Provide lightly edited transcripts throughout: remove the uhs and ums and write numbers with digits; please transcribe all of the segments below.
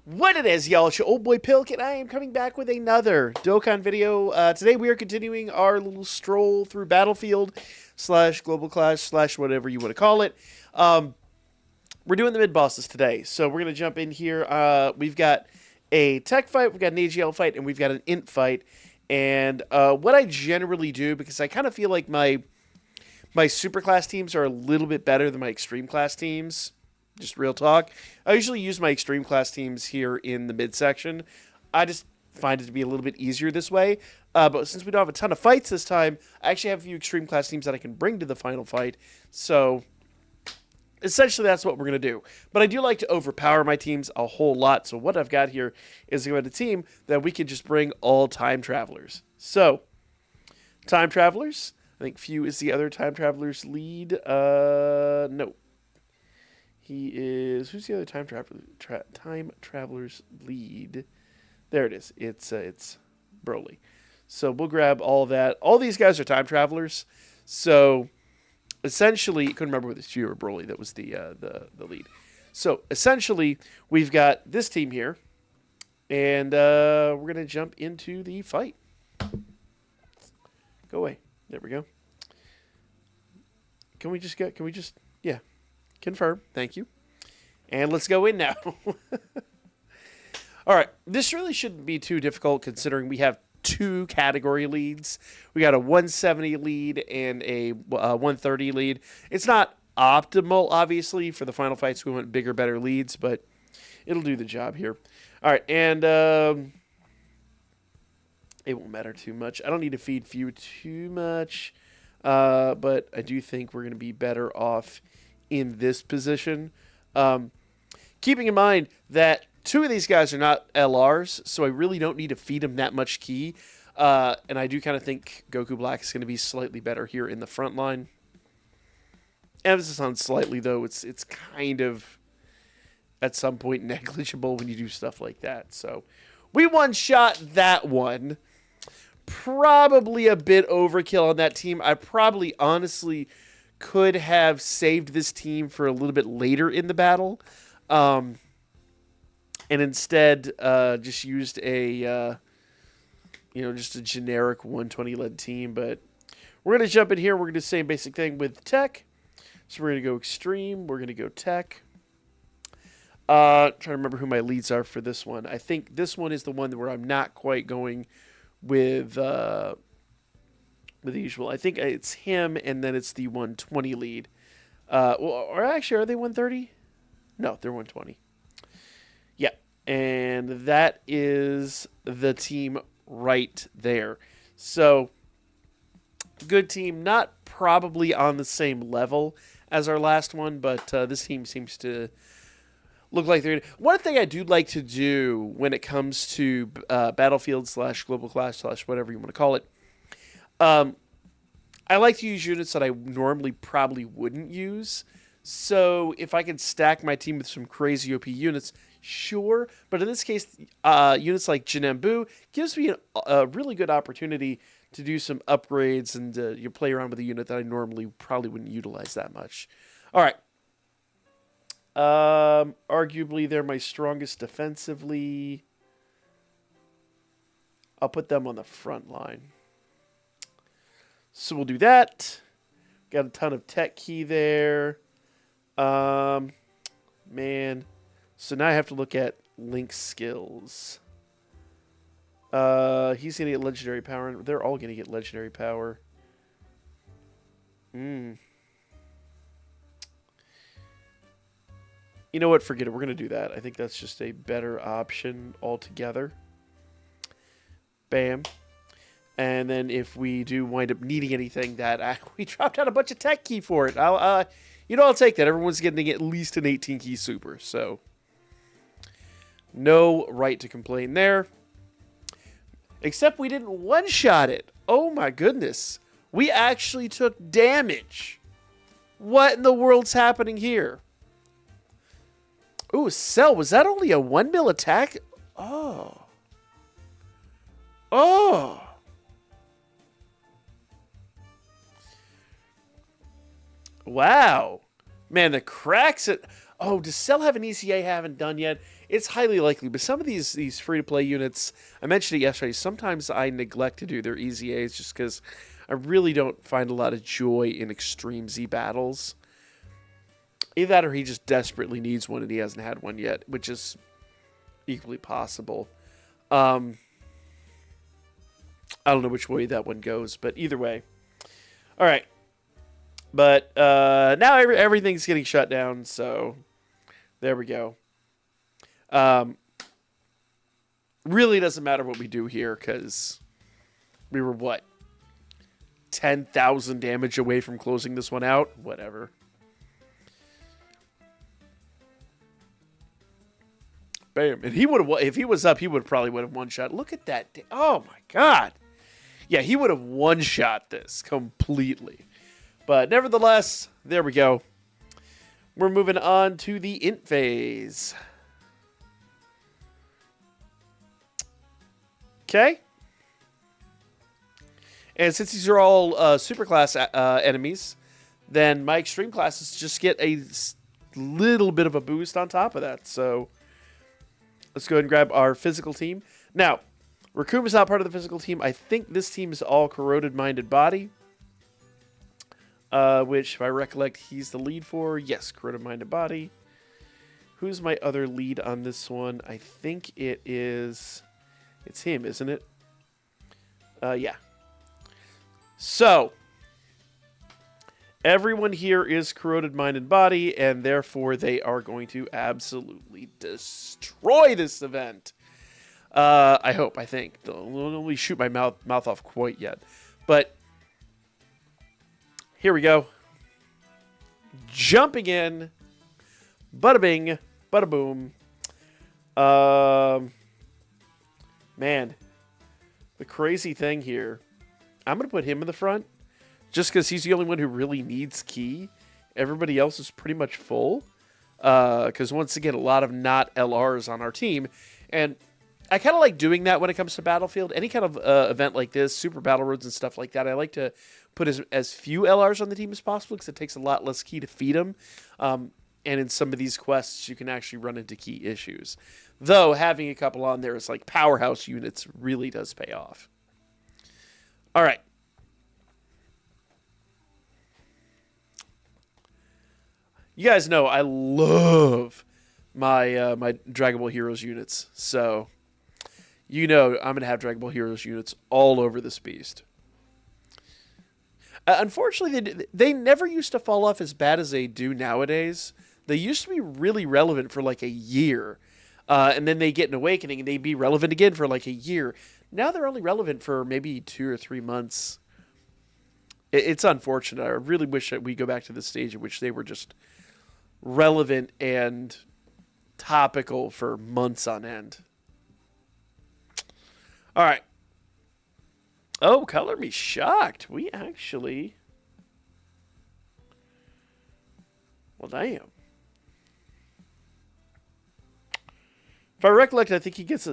What it is, y'all? It's your old boy Pilk, and I am coming back with another dokkan video. Today we are continuing our little stroll through Battlefield / Global Clash / whatever you want to call it. We're doing the mid bosses today, so we're gonna jump in here. We've got a tech fight, we've got an AGL fight, and we've got an int fight. And what I generally do, because I kind of feel like my super class teams are a little bit better than my extreme class teams. Just real talk. I usually use my extreme class teams here in the midsection. I just find it to be a little bit easier this way. But since we don't have a ton of fights this time, I actually have a few extreme class teams that I can bring to the final fight. So essentially that's what we're going to do. But I do like to overpower my teams a whole lot. So what I've got here is a team that we can just bring all time travelers. So time travelers. I think Few is the other time traveler's lead. No. He is... Who's the other time traveler's lead? There it is. It's Broly. So we'll grab all of that. All these guys are time travelers. So essentially... I couldn't remember whether it's Few or Broly that was the lead. So essentially, we've got this team here. And we're going to jump into the fight. Go away. There we go. Can we just... Yeah. Confirm. Thank you. And let's go in now. All right. This really shouldn't be too difficult considering we have two category leads. We got a 170 lead and a 130 lead. It's not optimal, obviously, for the final fights. We want bigger, better leads, but it'll do the job here. All right. And it won't matter too much. I don't need to feed Few too much, but I do think we're going to be better off in this position. Keeping in mind that two of these guys are not LRs, so I really don't need to feed them that much ki. And I do kind of think Goku Black is going to be slightly better here in the front line. Emphasis on slightly, though. It's kind of, at some point, negligible when you do stuff like that. So we one-shot that one. Probably a bit overkill on that team. I probably, honestly, could have saved this team for a little bit later in the battle, and instead just used a just a generic 120 lead team. But we're gonna jump in here. We're gonna do the same basic thing with tech. So we're gonna go extreme. We're gonna go tech. Trying to remember who my leads are for this one. I think this one is the one where I'm not quite going with the usual. I think it's him, and then it's the 120 lead. Or actually, are they 130? No, they're 120. Yeah, and that is the team right there. So, good team. Not probably on the same level as our last one, but this team seems to look like they're... One thing I do like to do when it comes to Battlefield / Global Clash / whatever you want to call it, I like to use units that I normally probably wouldn't use. So if I can stack my team with some crazy OP units, sure. But in this case, units like Jinambu gives me a really good opportunity to do some upgrades and you play around with a unit that I normally probably wouldn't utilize that much. All right. Arguably, they're my strongest defensively. I'll put them on the front line. So we'll do that. Got a ton of tech key there. Man. So now I have to look at Link's skills. He's going to get legendary power. And they're all going to get legendary power. You know what? Forget it. We're going to do that. I think that's just a better option altogether. Bam. And then if we do wind up needing anything, that we dropped out a bunch of tech key for it. I'll take that. Everyone's getting at least an 18 key super, so no right to complain there. Except we didn't one-shot it. Oh my goodness. We actually took damage. What in the world's happening here? Ooh, Cell, was that only a 1 mil attack? Oh. Oh. Wow. Man, the cracks at... Oh, does Cell have an ECA I haven't done yet? it's highly likely. But some of these free-to-play units, I mentioned it yesterday, sometimes I neglect to do their easy A's just because I really don't find a lot of joy in Extreme Z battles. Either that or he just desperately needs one and he hasn't had one yet, which is equally possible. I don't know which way that one goes, but either way. All right. But now everything's getting shut down, so there we go. Really doesn't matter what we do here, because we were, what, 10,000 damage away from closing this one out? Whatever. Bam. And he would have, if he was up, he would probably would have one-shot. Look at that. Oh, my God. Yeah, he would have one-shot this completely. But nevertheless, there we go. We're moving on to the int phase. Okay. And since these are all superclass enemies, then my extreme classes just get a little bit of a boost on top of that. So let's go ahead and grab our physical team. Now, Rakuma's not part of the physical team. I think this team is all Corroded Minded Body. Which, if I recollect, he's the lead for. Yes, Corroded Minded Body. Who's my other lead on this one? I think it is... It's him, isn't it? Yeah. So, everyone here is Corroded Minded Body, and therefore they are going to absolutely destroy this event. I hope, I think. Don't only shoot my mouth off quite yet. But, here we go. Jumping in. Bada bing. Bada boom. Man. The crazy thing here. I'm going to put him in the front. Just because he's the only one who really needs key. Everybody else is pretty much full. Because once again, a lot of not LRs on our team. And I kind of like doing that when it comes to Battlefield. Any kind of event like this, Super Battle Roads and stuff like that, I like to put as few LRs on the team as possible because it takes a lot less key to feed them. And in some of these quests, you can actually run into key issues. Though, having a couple on there as like powerhouse units really does pay off. All right. You guys know I love my my Dragon Ball Heroes units. So, you know I'm going to have Dragon Ball Heroes units all over this beast. Unfortunately, they never used to fall off as bad as they do nowadays. They used to be really relevant for like a year. And then they get an awakening and they'd be relevant again for like a year. Now they're only relevant for maybe 2 or 3 months. It's unfortunate. I really wish that we go back to the stage in which they were just relevant and topical for months on end. All right. Oh, color me shocked. We actually... Well, damn. If I recollect, I think he gets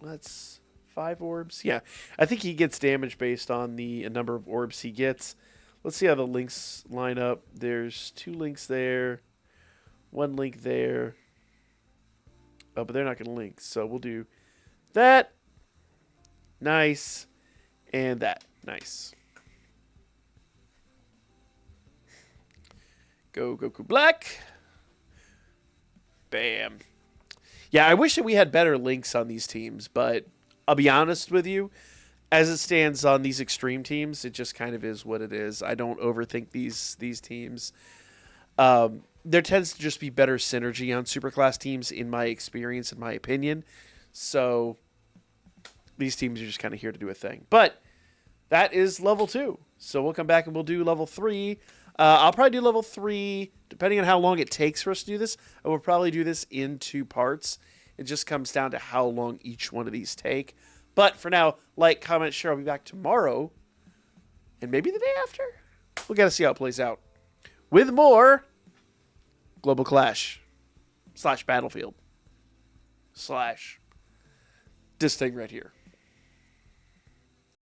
that's 5 orbs. Yeah, I think he gets damage based on the number of orbs he gets. Let's see how the links line up. There's 2 links there, 1 link there. Oh, but they're not going to link, so we'll do that. Nice. And that. Nice. Go Goku Black. Bam. Yeah, I wish that we had better links on these teams, but I'll be honest with you. As it stands on these extreme teams, it just kind of is what it is. I don't overthink these teams. There tends to just be better synergy on superclass teams in my experience, in my opinion. So these teams are just kind of here to do a thing. But that is level 2. So we'll come back and we'll do level 3. I'll probably do level 3, depending on how long it takes for us to do this. I will probably do this in 2 parts. It just comes down to how long each one of these take. But for now, like, comment, share. I'll be back tomorrow. And maybe the day after. We'll got to see how it plays out. With more Global Clash / Battlefield / this thing right here.